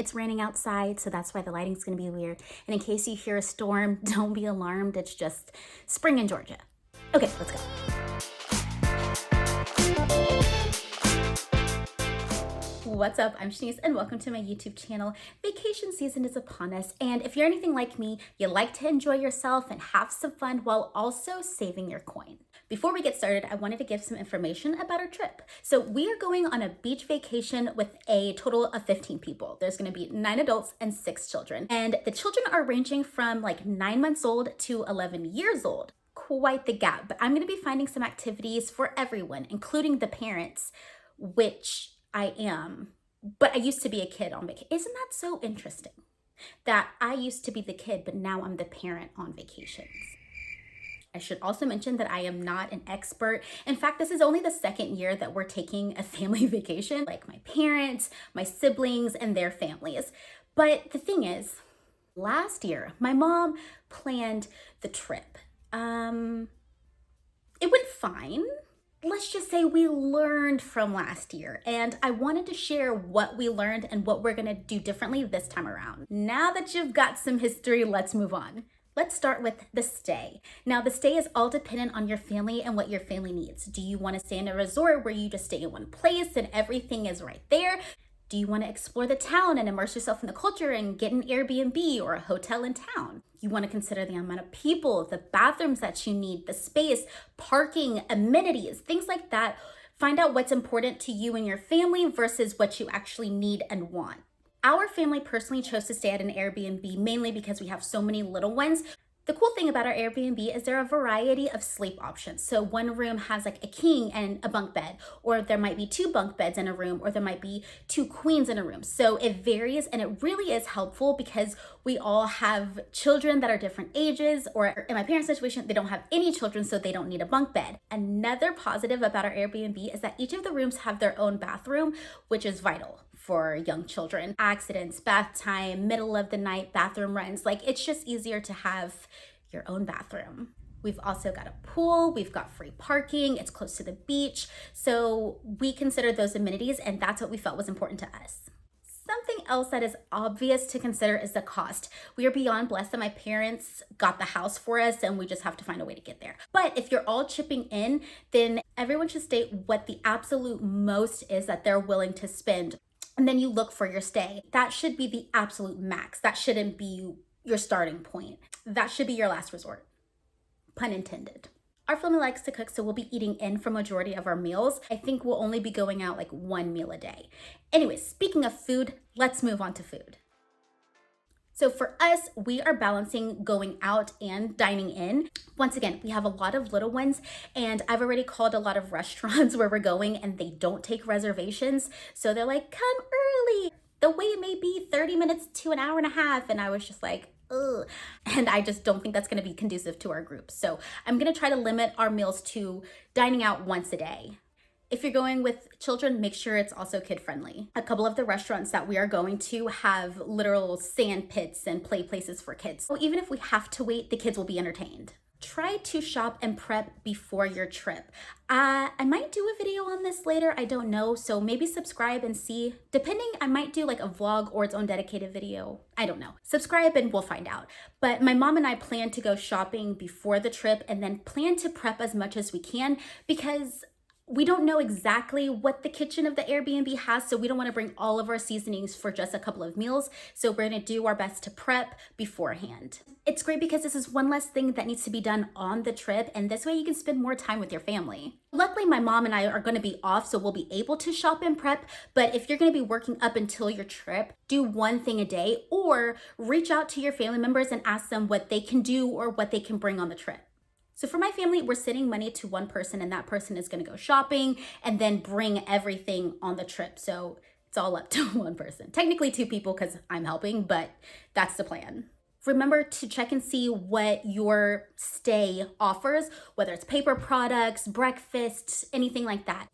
It's raining outside, so that's why the lighting's gonna be weird. And in case you hear a storm, don't be alarmed. It's just spring in Georgia. Okay, let's go. What's up? I'm Shanice and welcome to my YouTube channel. Vacation season is upon us, and if you're anything like me, you like to enjoy yourself and have some fun while also saving your coin. Before we get started, I wanted to give some information about our trip. So we are going on a beach vacation with a total of 15 people. There's gonna be 9 adults and 6 children. And the children are ranging from like 9 months old to 11 years old. Quite the gap, but I'm gonna be finding some activities for everyone, including the parents, which I am, but I used to be a kid on vacation. Isn't that so interesting? That I used to be the kid, but now I'm the parent on vacations. I should also mention that I am not an expert. In fact, this is only the second year that we're taking a family vacation, like my parents, my siblings, and their families. But the thing is, last year, my mom planned the trip. It went fine. Let's just say we learned from last year, and I wanted to share what we learned and what we're gonna do differently this time around. Now that you've got some history, let's move on. Let's start with the stay. Now, the stay is all dependent on your family and what your family needs. Do you want to stay in a resort where you just stay in one place and everything is right there? Do you want to explore the town and immerse yourself in the culture and get an Airbnb or a hotel in town? You want to consider the amount of people, the bathrooms that you need, the space, parking, amenities, things like that. Find out what's important to you and your family versus what you actually need and want. Our family personally chose to stay at an Airbnb mainly because we have so many little ones. The cool thing about our Airbnb is there are a variety of sleep options. So one room has like a king and a bunk bed, or there might be 2 bunk beds in a room, or there might be 2 queens in a room. So it varies, and it really is helpful because we all have children that are different ages, or in my parents' situation, they don't have any children, so they don't need a bunk bed. Another positive about our Airbnb is that each of the rooms have their own bathroom, which is vital for young children. Accidents, bath time, middle of the night bathroom runs, like it's just easier to have your own bathroom. We've also got a pool, we've got free parking, it's close to the beach. So we consider those amenities, and that's what we felt was important to us. Something else that is obvious to consider is the cost. We are beyond blessed that my parents got the house for us, and we just have to find a way to get there. But if you're all chipping in, then everyone should state what the absolute most is that they're willing to spend. And then you look for your stay. That should be the absolute max. That shouldn't be your starting point. That should be your last resort. Pun intended. Our family likes to cook, so we'll be eating in for majority of our meals. I think we'll only be going out like 1 meal a day. Anyways, speaking of food, let's move on to food. So for us, we are balancing going out and dining in. Once again, we have a lot of little ones, and I've already called a lot of restaurants where we're going and they don't take reservations. So they're like, come early. The wait may be 30 minutes to an hour and a half. And I was just like, ugh. And I just don't think that's gonna be conducive to our group. So I'm gonna try to limit our meals to dining out once a day. If you're going with children, make sure it's also kid-friendly. A couple of the restaurants that we are going to have literal sand pits and play places for kids. So even if we have to wait, the kids will be entertained. Try to shop and prep before your trip. I might do a video on this later, I don't know. So maybe subscribe and see. Depending, I might do like a vlog or its own dedicated video. I don't know. Subscribe and we'll find out. But my mom and I plan to go shopping before the trip and then plan to prep as much as we can because we don't know exactly what the kitchen of the Airbnb has, so we don't want to bring all of our seasonings for just a couple of meals. So we're going to do our best to prep beforehand. It's great because this is one less thing that needs to be done on the trip, and this way you can spend more time with your family. Luckily, my mom and I are going to be off, so we'll be able to shop and prep. But if you're going to be working up until your trip, do one thing a day or reach out to your family members and ask them what they can do or what they can bring on the trip. So for my family, we're sending money to one person, and that person is going to go shopping and then bring everything on the trip. So it's all up to one person. Technically 2 people because I'm helping, but that's the plan. Remember to check and see what your stay offers, whether it's paper products, breakfasts, anything like that.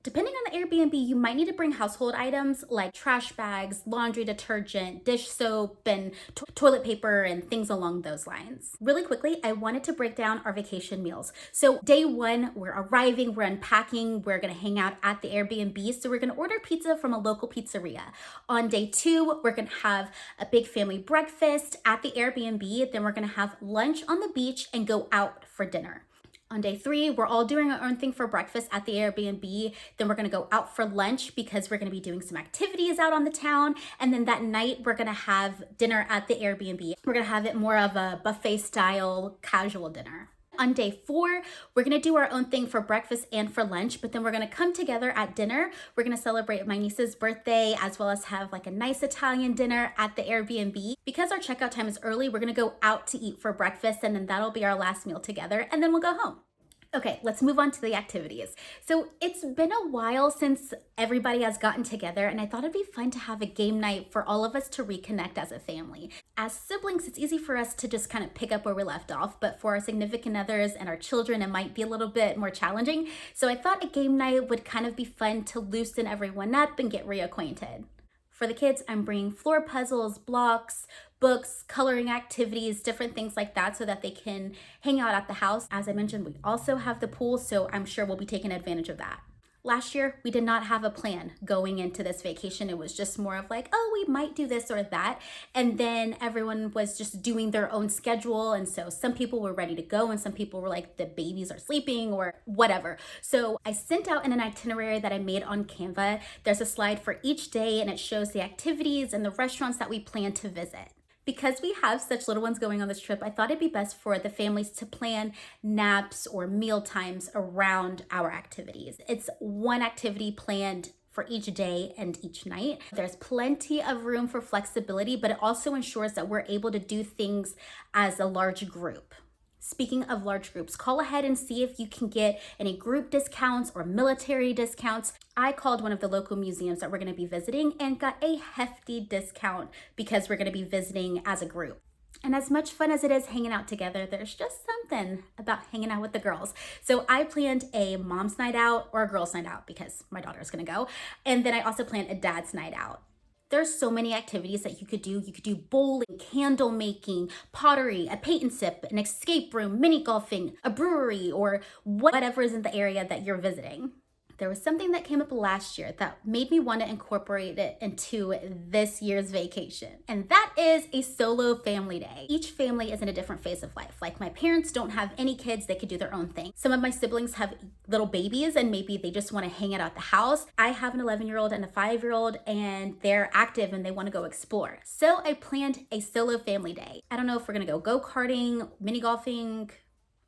Depending on the Airbnb, you might need to bring household items like trash bags, laundry detergent, dish soap, and toilet paper, and things along those lines. Really quickly, I wanted to break down our vacation meals. So day one, we're arriving, we're unpacking, we're gonna hang out at the Airbnb. So we're gonna order pizza from a local pizzeria. On day two, we're gonna have a big family breakfast at the Airbnb. Then we're gonna have lunch on the beach and go out for dinner. On day three, we're all doing our own thing for breakfast at the Airbnb. Then we're gonna go out for lunch because we're gonna be doing some activities out on the town. And then that night, we're gonna have dinner at the Airbnb. We're gonna have it more of a buffet style casual dinner. On day four, we're gonna do our own thing for breakfast and for lunch, but then we're gonna come together at dinner. We're gonna celebrate my niece's birthday as well as have like a nice Italian dinner at the Airbnb. Because our checkout time is early, we're gonna go out to eat for breakfast, and then that'll be our last meal together, and then we'll go home. Okay, let's move on to the activities. So it's been a while since everybody has gotten together, and I thought it'd be fun to have a game night for all of us to reconnect as a family. As siblings, it's easy for us to just kind of pick up where we left off, but for our significant others and our children, it might be a little bit more challenging. So I thought a game night would kind of be fun to loosen everyone up and get reacquainted. For the kids, I'm bringing floor puzzles, blocks, books, coloring activities, different things like that so that they can hang out at the house. As I mentioned, we also have the pool, so I'm sure we'll be taking advantage of that. Last year, we did not have a plan going into this vacation. It was just more of like, oh, we might do this or that. And then everyone was just doing their own schedule. And so some people were ready to go and some people were like, the babies are sleeping or whatever. So I sent out in an itinerary that I made on Canva. There's a slide for each day and it shows the activities and the restaurants that we plan to visit. Because we have such little ones going on this trip, I thought it'd be best for the families to plan naps or meal times around our activities. It's one activity planned for each day and each night. There's plenty of room for flexibility, but it also ensures that we're able to do things as a large group. Speaking of large groups, call ahead and see if you can get any group discounts or military discounts. I called one of the local museums that we're going to be visiting and got a hefty discount because we're going to be visiting as a group. And as much fun as it is hanging out together, there's just something about hanging out with the girls. So I planned a mom's night out or a girls' night out because my daughter's going to go. And then I also planned a dad's night out. There's so many activities that you could do. You could do bowling, candle making, pottery, a paint and sip, an escape room, mini golfing, a brewery, or whatever is in the area that you're visiting. There was something that came up last year that made me want to incorporate it into this year's vacation, and that is a solo family day. Each family is in a different phase of life. Like my parents don't have any kids, they could do their own thing. Some of my siblings have little babies and maybe they just want to hang out at the house. I have an 11-year-old and a 5-year-old and they're active and they want to go explore. So I planned a solo family day. I don't know if we're going to go go-karting, mini golfing,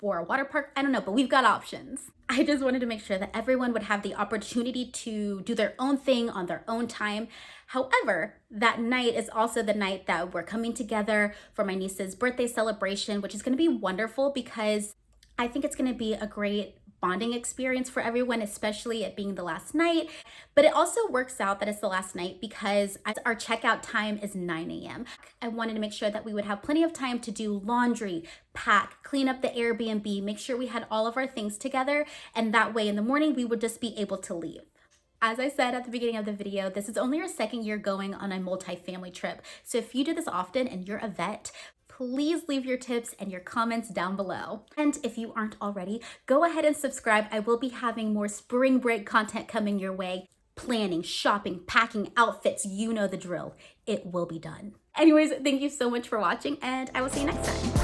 or a water park, I don't know, but we've got options. I just wanted to make sure that everyone would have the opportunity to do their own thing on their own time. However, that night is also the night that we're coming together for my niece's birthday celebration, which is gonna be wonderful because I think it's gonna be a great bonding experience for everyone, especially it being the last night. But it also works out that it's the last night because our checkout time is 9 a.m. I wanted to make sure that we would have plenty of time to do laundry, pack, clean up the Airbnb, make sure we had all of our things together. And that way in the morning, we would just be able to leave. As I said at the beginning of the video, this is only our second year going on a multi-family trip. So if you do this often and you're a vet, please leave your tips and your comments down below. And if you aren't already, go ahead and subscribe. I will be having more spring break content coming your way. Planning, shopping, packing, outfits, you know the drill. It will be done. Anyways, thank you so much for watching and I will see you next time.